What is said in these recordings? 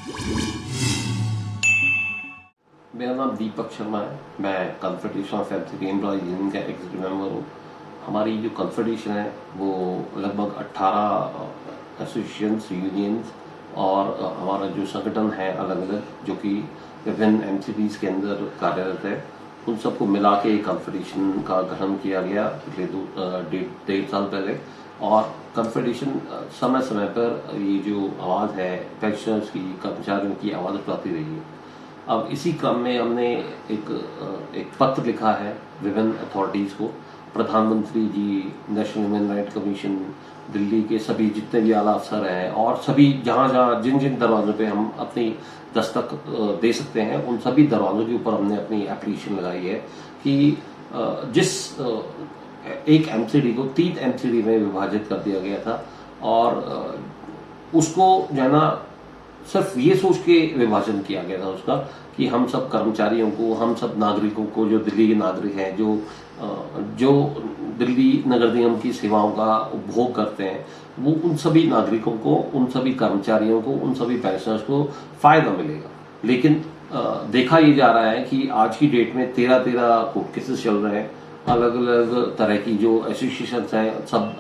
मेरा नाम दीपक शर्मा है। मैं confederation of MCD employees union का एग्जीक्यूटिव मेंबर हूँ। हमारी जो कॉन्फेडरेशन है वो लगभग 18 एसोसिएशंस, यूनियंस और हमारा जो संगठन है अलग अलग जो कि विभिन्न एमसीडीज के अंदर कार्यरत है, उन सबको मिला के कॉन्फेडरेशन का गठन किया गया पिछले 1.5 साल पहले। और कॉन्फेडरेशन समय समय पर ये जो आवाज़ है पेंशनर्स की, कर्मचारियों की आवाज़ उठाती रही है। अब इसी क्रम में हमने एक पत्र लिखा है विभिन्न अथॉरिटीज़ को। प्रधानमंत्री ji, National Human Right Commission, Delhi के सभी जितने भी आला अफसर हैं और सभी जहाँ जहाँ जिन जिन दरवाज़ों पे हम अपनी दस्तक दे सकते हैं, उन सभी दरवाज़ों के ऊपर हमने अपनी एप्लीकेशन लगाई है कि जिस एक एमसीडी को 3 एमसीडी में विभाजित कर दिया गया था और उसको जो है ना सिर्फ ये सोच के विभाजन किया गया था उसका कि हम सब कर्मचारियों को, हम सब नागरिकों को, जो दिल्ली के नागरिक हैं, जो दिल्ली नगर निगम की सेवाओं का उपभोग करते हैं, वो उन सभी नागरिकों को, उन सभी कर्मचारियों को, उन सभी पेंशनर्स को फ़ायदा मिलेगा। लेकिन देखा ये जा रहा है कि आज की डेट में 13 कोर्ट केसेस चल रहे हैं। अलग अलग तरह की जो एसोसिएशंस हैं सब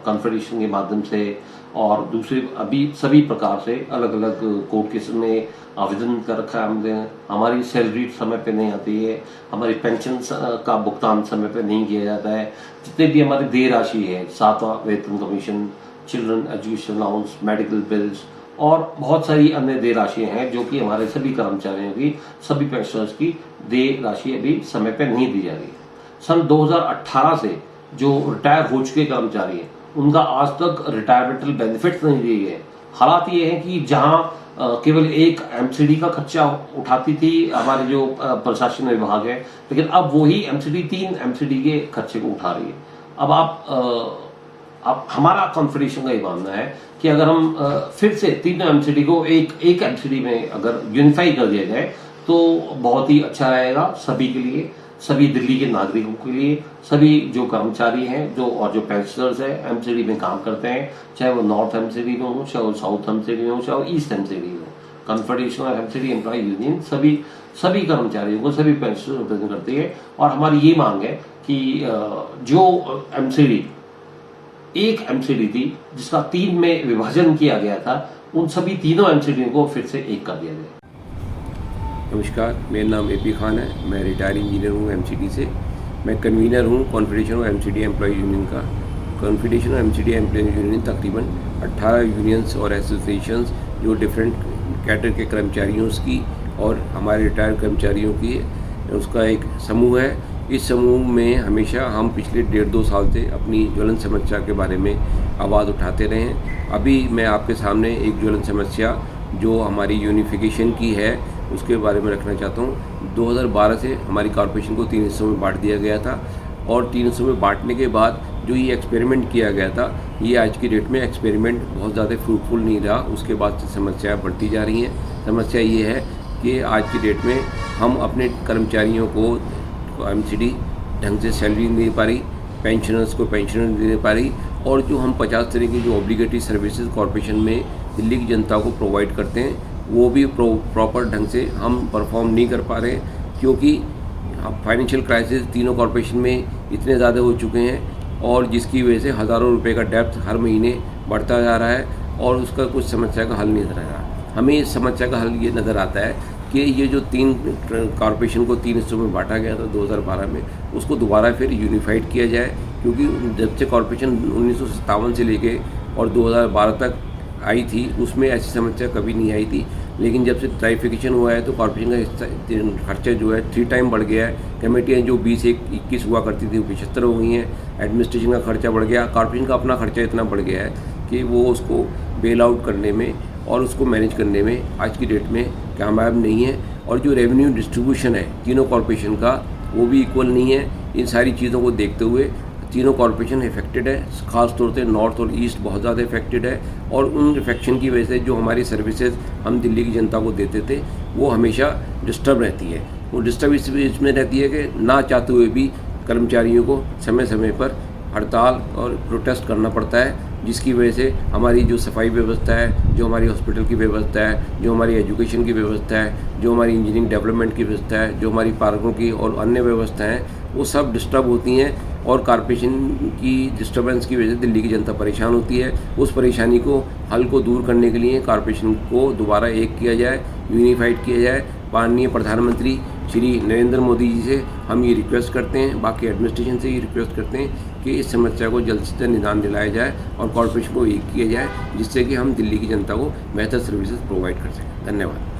कॉन्फेडरेशन के माध्यम से और दूसरे अभी सभी प्रकार से अलग अलग कोर्ट केस में आवेदन कर रखा है हमने। हमारी सैलरी समय पे नहीं आती है, हमारी पेंशन का भुगतान समय पे नहीं किया जाता है। जितने भी हमारी देय राशि है, 7वां वेतन commission, children education allowance, medical bills और बहुत सारी अन्य देय राशियाँ हैं जो कि हमारे सभी कर्मचारियों की, सभी पेंशनर्स की देय राशि अभी समय पे नहीं दी जा रही है। सन 2018 से जो रिटायर हो चुके कर्मचारी हैं उनका आज तक रिटायरमेंटल बेनिफिट्स नहीं दिए गए। हालात ये है कि जहां केवल एक एमसीडी का खर्चा उठाती थी हमारे जो प्रशासन विभाग है, लेकिन अब वही एमसीडी 3 एमसीडी के खर्चे को उठा रही है। अब हमारा कॉन्फेडरेशन का ये मानना है कि अगर हम फिर से 3 एमसीडी को एक एमसीडी में अगर यूनिफाई कर दिया जाए तो बहुत ही अच्छा रहेगा सभी के लिए, सभी दिल्ली के नागरिकों के लिए, सभी जो कर्मचारी हैं जो और जो पेंशनर्स हैं एमसीडी में काम करते हैं, चाहे वो नॉर्थ एमसीडी में हो, चाहे वो साउथ एमसीडी में हो, चाहे वो ईस्ट एमसीडी में हो। Confederation of MCD employ union सभी कर्मचारियों को, सभी पेंशनर्स को रिप्रेजेंट करती है। और हमारी ये मांग है कि जो एमसीडी एक एमसीडी थी जिसका 3 में विभाजन किया गया था, उन सभी तीनों एमसीडी को फिर से एक कर दिया जाए। नमस्कार, मेरा नाम एपी खान है। मैं रिटायर इंजीनियर हूँ एमसीडी से। मैं कन्वीनर हूँ confederation of MCD employ union का। Confederation of MCD employ union तकरीबन 18 यूनियंस और एसोसिएशंस जो डिफरेंट कैटेगरी के कर्मचारियों की और हमारे रिटायर्ड कर्मचारियों की उसका एक समूह है। इस समूह में हमेशा हम पिछले 1.5-2 साल से अपनी ज्वलन समस्या के बारे में आवाज़ उठाते रहे हैं। अभी मैं आपके सामने एक ज्वलन समस्या जो हमारी यूनिफिकेशन की है उसके बारे में रखना चाहता हूँ। 2012 से हमारी कॉर्पोरेशन को 3 हिस्सों में बांट दिया गया था और 3 हिस्सों में बांटने के बाद जो ये एक्सपेरिमेंट किया गया था, ये आज की डेट में एक्सपेरिमेंट बहुत ज़्यादा फ्रूटफुल नहीं रहा। उसके बाद से समस्याएं बढ़ती जा रही हैं। समस्या ये है कि आज की डेट में हम अपने कर्मचारियों को एमसीडी ढंग से सैलरी नहीं दे पा रही, पेंशनर्स को पेंशन नहीं दे पा रही और जो हम 50 तरह की जो ऑब्लिगेटरी सर्विसेज कॉर्पोरेशन में दिल्ली की जनता को प्रोवाइड करते हैं वो भी प्रॉपर ढंग से हम परफॉर्म नहीं कर पा रहे हैं, क्योंकि फाइनेंशियल क्राइसिस तीनों कॉर्पोरेशन में इतने ज़्यादा हो चुके हैं और जिसकी वजह से हज़ारों रुपए का डेप्थ हर महीने बढ़ता जा रहा है और उसका कुछ समस्या का हल नहीं नजर आ रहा। हमें इस समस्या का हल ये नज़र आता है कि ये जो 3 कॉर्पोरेशन को 3 हिस्सों में बांटा गया था 2012 में, उसको दोबारा फिर यूनिफाइड किया जाए, क्योंकि जब से कॉर्पोरेशन 1957 से लेके और 2012 तक आई थी उसमें ऐसी समस्या कभी नहीं आई थी। लेकिन जब से ट्राइफिकेशन हुआ है तो कॉर्पोरेशन का हिस्सा खर्चा जो है 3 टाइम बढ़ गया है। कमेटियाँ जो 20 से 21 हुआ करती थी वो 75 हो गई हैं। एडमिनिस्ट्रेशन का खर्चा बढ़ गया। कॉर्पोरेशन का अपना खर्चा इतना बढ़ गया है कि वो उसको बेल आउट करने में और उसको मैनेज करने में आज की डेट में कामयाब नहीं है। और जो रेवेन्यू डिस्ट्रीब्यूशन है तीनों कॉर्पोरेशन का वो भी इक्वल नहीं है। इन सारी चीज़ों को देखते हुए तीनों कॉर्पोरेशन इफेक्टेड है, खास तौर से नॉर्थ और ईस्ट बहुत ज़्यादा इफेक्टेड है। और उन इफेक्शन की वजह से जो हमारी सर्विसेज हम दिल्ली की जनता को देते थे वो हमेशा डिस्टर्ब रहती है। वो डिस्टर्ब इसमें रहती है कि ना चाहते हुए भी कर्मचारियों को समय समय पर हड़ताल और प्रोटेस्ट करना पड़ता है जिसकी वजह से हमारी जो सफाई व्यवस्था है, जो हमारी हॉस्पिटल की व्यवस्था है, जो हमारी एजुकेशन की व्यवस्था है, जो हमारी इंजीनियरिंग डेवलपमेंट की व्यवस्था है, जो हमारी पार्कों की और अन्य व्यवस्थाएं हैं, वो सब डिस्टर्ब होती हैं और कॉरपोरेशन की डिस्टर्बेंस की वजह से दिल्ली की जनता परेशान होती है। उस परेशानी को हल को दूर करने के लिए कॉरपोरेशन को दोबारा एक किया जाए, यूनिफाइड किया जाए। माननीय प्रधानमंत्री श्री नरेंद्र मोदी जी से हम ये रिक्वेस्ट करते हैं, बाकी एडमिनिस्ट्रेशन से ये रिक्वेस्ट करते हैं कि इस समस्या को जल्द से जल्द निदान दिलाया जाए और कॉरपोरेशन को एक किया जाए, जिससे कि हम दिल्ली की जनता को बेहतर सर्विसेज प्रोवाइड कर सकें। धन्यवाद।